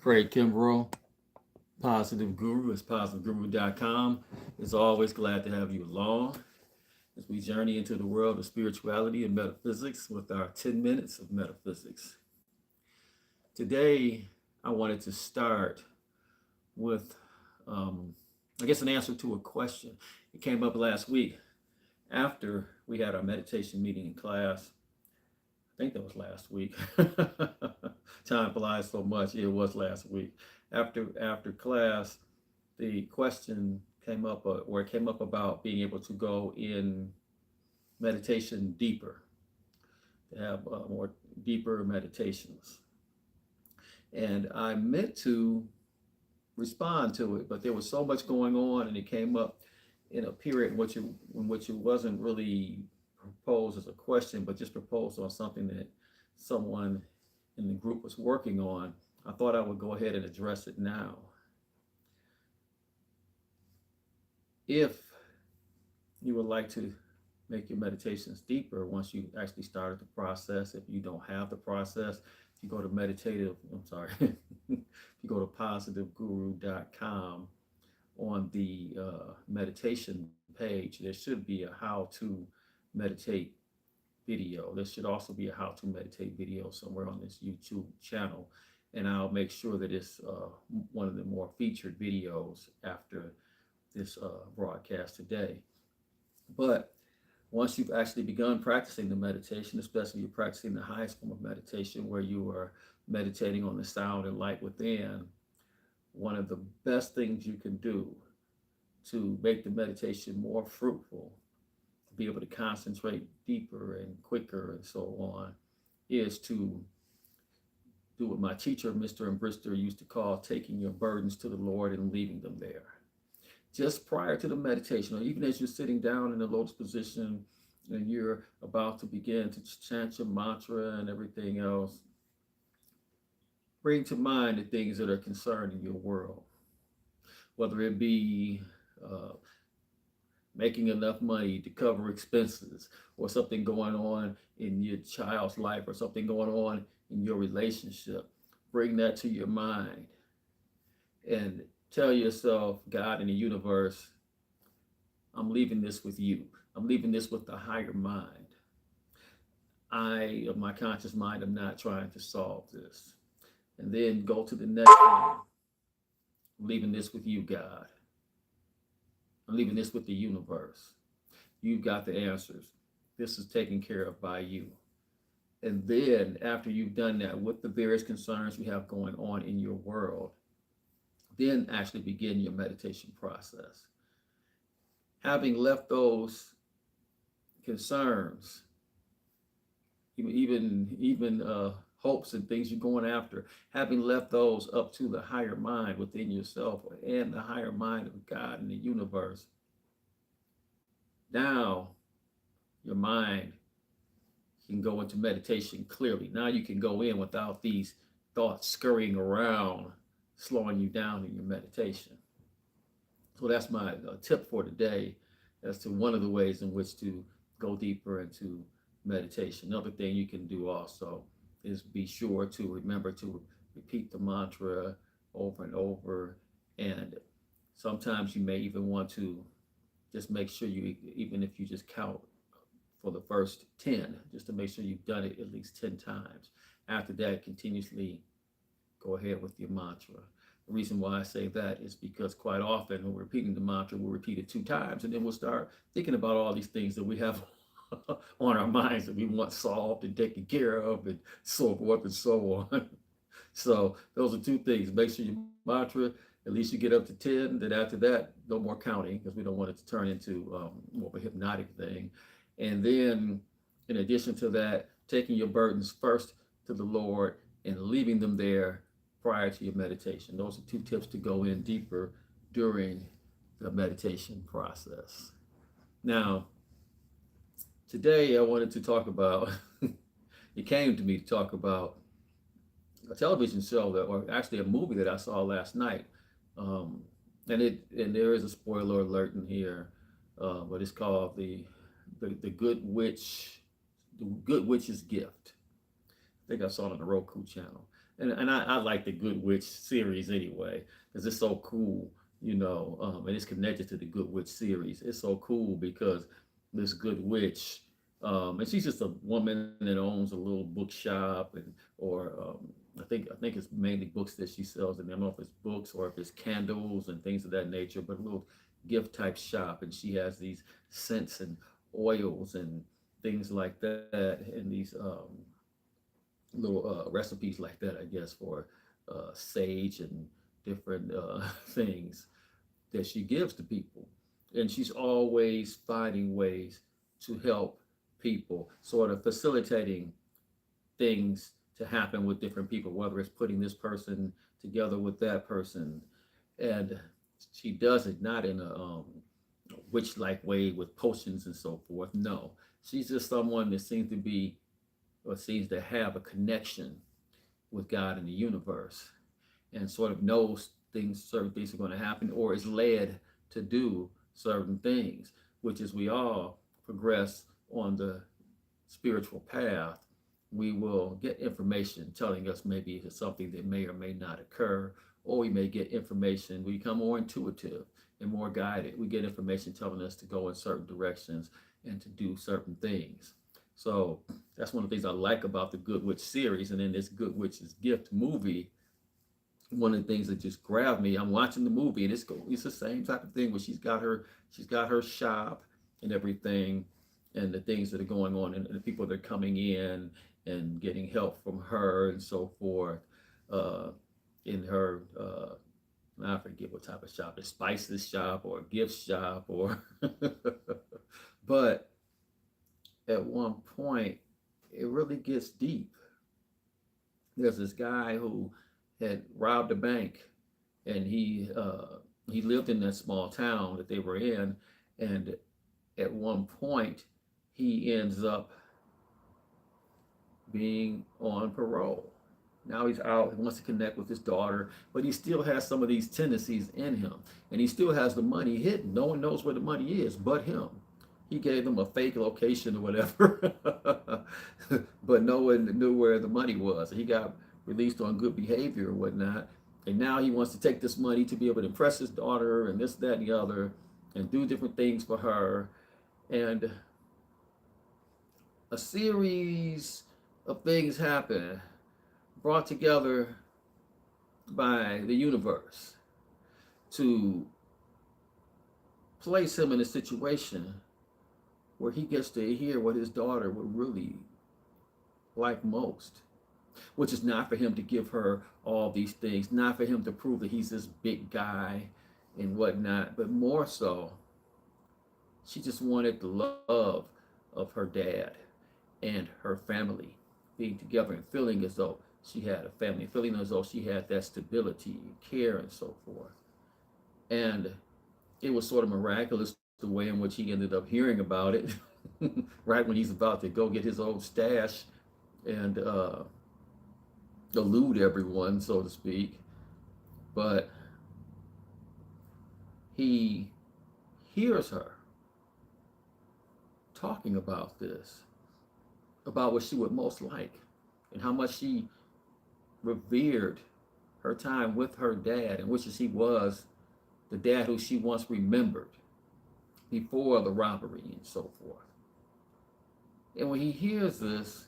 Craig Kimbrough Positive Guru. It's positiveguru.com. As always, glad to have you along as we journey into the world of spirituality and metaphysics with our 10 minutes of metaphysics. Today, I wanted to start with, an answer to a question. It came up last week after we had our meditation meeting in class. I think that was last week. Time flies so much. It was last week. After class, the question came up, or it came up about being able to go in meditation deeper, to have more deeper meditations. And I meant to respond to it, but there was so much going on, and it came up in a period in which it wasn't really proposed as a question, but just proposed on something that someone in the group was working on. I thought I would go ahead and address it now. If you would like to make your meditations deeper once you actually started the process, if you don't have the process, if you go to if you go to positiveguru.com on the meditation page, there should be a how to meditate video. There should also be a how to meditate video somewhere on this YouTube channel. And I'll make sure that it's one of the more featured videos after this broadcast today. But once you've actually begun practicing the meditation, especially you're practicing the highest form of meditation where you are meditating on the sound and light within, one of the best things you can do to make the meditation more fruitful, to be able to concentrate deeper and quicker and so on, is to do what my teacher, Mr. Imbrister, used to call taking your burdens to the Lord and leaving them there. Just prior to the meditation, or even as you're sitting down in the lotus position and you're about to begin to chant your mantra and everything else, bring to mind the things that are concerning your world, whether it be making enough money to cover expenses, or something going on in your child's life, or something going on in your relationship. Bring that to your mind and tell yourself, God and the universe, I'm leaving this with you. I'm leaving this with the higher mind. I, of my conscious mind, am not trying to solve this. And then go to the next one. I'm leaving this with you, God. I'm leaving this with the universe. You've got the answers. This is taken care of by you. And then after you've done that with the various concerns you have going on in your world, then actually begin your meditation process. Having left those concerns, even hopes and things you're going after, having left those up to the higher mind within yourself and the higher mind of God and the universe, now your mind can go into meditation clearly. Now you can go in without these thoughts scurrying around, slowing you down in your meditation. So that's my tip for today as to one of the ways in which to go deeper into meditation. Another thing you can do also is be sure to remember to repeat the mantra over and over. And sometimes you may even want to just make sure you, even if you just count for the first 10, just to make sure you've done it at least 10 times. After that, continuously go ahead with your mantra. The reason why I say that is because quite often when we're repeating the mantra, we'll repeat it 2 times, and then we'll start thinking about all these things that we have on our minds that we want solved and taken care of and so forth and so on. So those are 2 things. Make sure your mantra, at least you get up to 10. Then after that, no more counting, because we don't want it to turn into more of a hypnotic thing. And then in addition to that, taking your burdens first to the Lord and leaving them there prior to your meditation. Those are 2 tips to go in deeper during the meditation process. Now, today I wanted to talk about, it came to me to talk about a television show or actually a movie that I saw last night. And there is a spoiler alert in here, but it's called the Good Witch, the Good Witch's Gift. I think I saw it on the Roku channel. And I like the Good Witch series anyway, because it's so cool, and it's connected to the Good Witch series. It's so cool because this Good Witch, and she's just a woman that owns a little bookshop, I think it's mainly books that she sells, and I don't know if it's books or if it's candles and things of that nature, but a little gift type shop, and she has these scents and oils and things like that, and these little recipes like that, I guess, for sage and different things that she gives to people. And she's always finding ways to help people, sort of facilitating things to happen with different people, whether it's putting this person together with that person. And she does it not in a witch like way with potions and so forth. No, she's just someone that seems to be or seems to have a connection with God in the universe and sort of knows certain things are going to happen, or is led to do certain things, which as we all progress on the spiritual path, we will get information telling us maybe it's something that may or may not occur, or we may get information, we become more intuitive and more guided. We get information telling us to go in certain directions and to do certain things. So that's one of the things I like about the Good Witch series. And in this Good Witch's Gift movie, one of the things that just grabbed me, I'm watching the movie and it's the same type of thing where she's got her shop and everything, and the things that are going on, and the people that are coming in and getting help from her and so forth, uh, in her I forget what type of shop, a spices shop or a gift shop or but at one point it really gets deep. There's this guy who had robbed a bank, and he lived in that small town that they were in, and at one point he ends up being on parole. Now he's out. He wants to connect with his daughter, but he still has some of these tendencies in him, and he still has the money hidden. No one knows where the money is but him. He gave them a fake location or whatever, but no one knew where the money was. He got released on good behavior or whatnot, and now he wants to take this money to be able to impress his daughter and this, that, and the other, and do different things for her. And a series of things happen, brought together by the universe to place him in a situation where he gets to hear what his daughter would really like most, which is not for him to give her all these things, not for him to prove that he's this big guy and whatnot, but more so, she just wanted the love of her dad and her family being together and feeling as though she had a family, feeling as though she had that stability and care and so forth. And it was sort of miraculous the way in which he ended up hearing about it right when he's about to go get his old stash and elude everyone, so to speak. But he hears her talking about this, about what she would most like, and how much she revered her time with her dad, and which is he was the dad who she once remembered before the robbery and so forth. And when he hears this,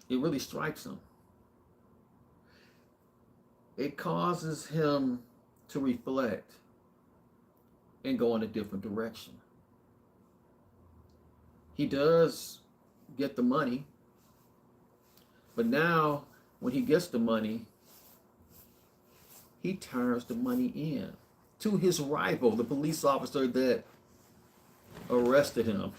it really strikes him. It causes him to reflect and go in a different direction. He does get the money, but now when he gets the money, he turns the money in to his rival, the police officer that arrested him.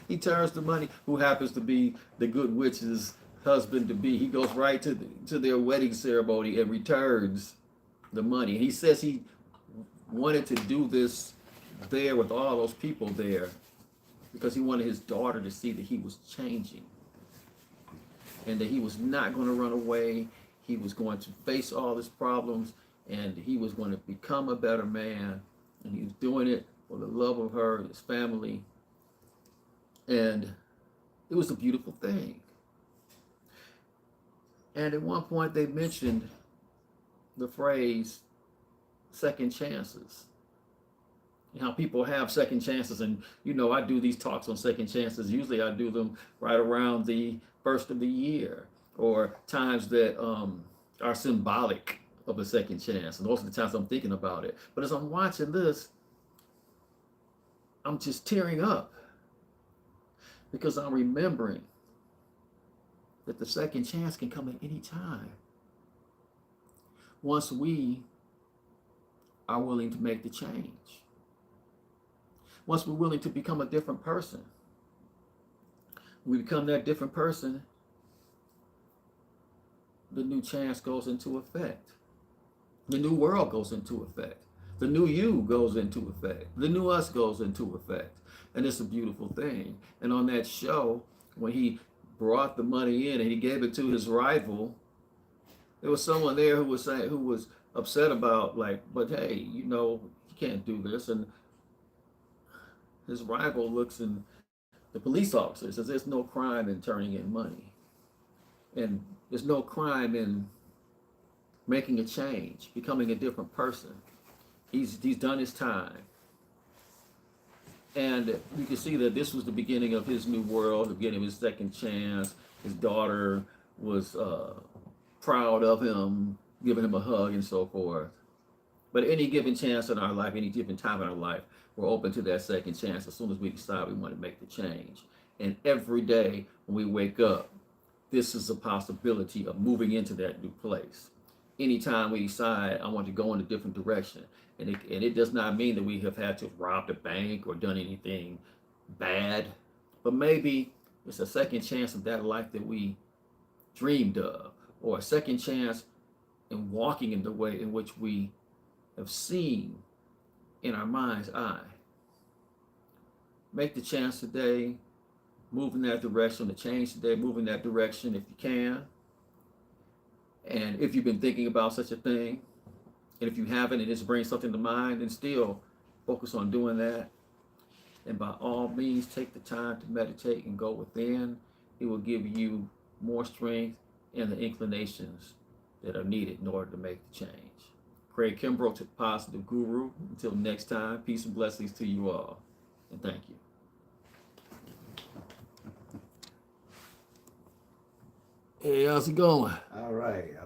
He turns the money, who happens to be the Good Witch's husband to be. He goes right to their wedding ceremony and returns the money. He says he wanted to do this there with all those people there because he wanted his daughter to see that he was changing and that he was not going to run away. He was going to face all his problems, and he was going to become a better man, and he was doing it for the love of her and his family. And it was a beautiful thing. And at one point they mentioned the phrase second chances. You know, how people have second chances. And, you know, I do these talks on second chances. Usually I do them right around the first of the year, or times that are symbolic of a second chance. And those are the times I'm thinking about it. But as I'm watching this, I'm just tearing up because I'm remembering that the second chance can come at any time once we are willing to make the change. Once we're willing to become a different person. When we become that different person, the new chance goes into effect. The new world goes into effect. The new you goes into effect. The new us goes into effect. And it's a beautiful thing. And on that show, when he brought the money in and he gave it to his rival, there was someone there who was saying, who was upset about, like, but hey, you know, you can't do this. And his rival looks, and the police officer says, there's no crime in turning in money. And there's no crime in making a change, becoming a different person. He's done his time. And you can see that this was the beginning of his new world, the beginning of his second chance. His daughter was proud of him, giving him a hug and so forth. But any given chance in our life, any given time in our life, we're open to that second chance as soon as we decide we want to make the change. And every day when we wake up, this is a possibility of moving into that new place. Anytime we decide I want to go in a different direction, and it does not mean that we have had to rob the bank or done anything bad, but maybe it's a second chance of that life that we dreamed of, or a second chance in walking in the way in which we have seen in our mind's eye. Make the chance today, move in that direction, the change today, move in that direction if you can. And if you've been thinking about such a thing, and if you haven't, and it just brings something to mind, then still focus on doing that. And by all means, take the time to meditate and go within. It will give you more strength and the inclinations that are needed in order to make the change. Craig Kimbrough, Positive Guru. Until next time, peace and blessings to you all. And thank you. Hey, how's it going? All right.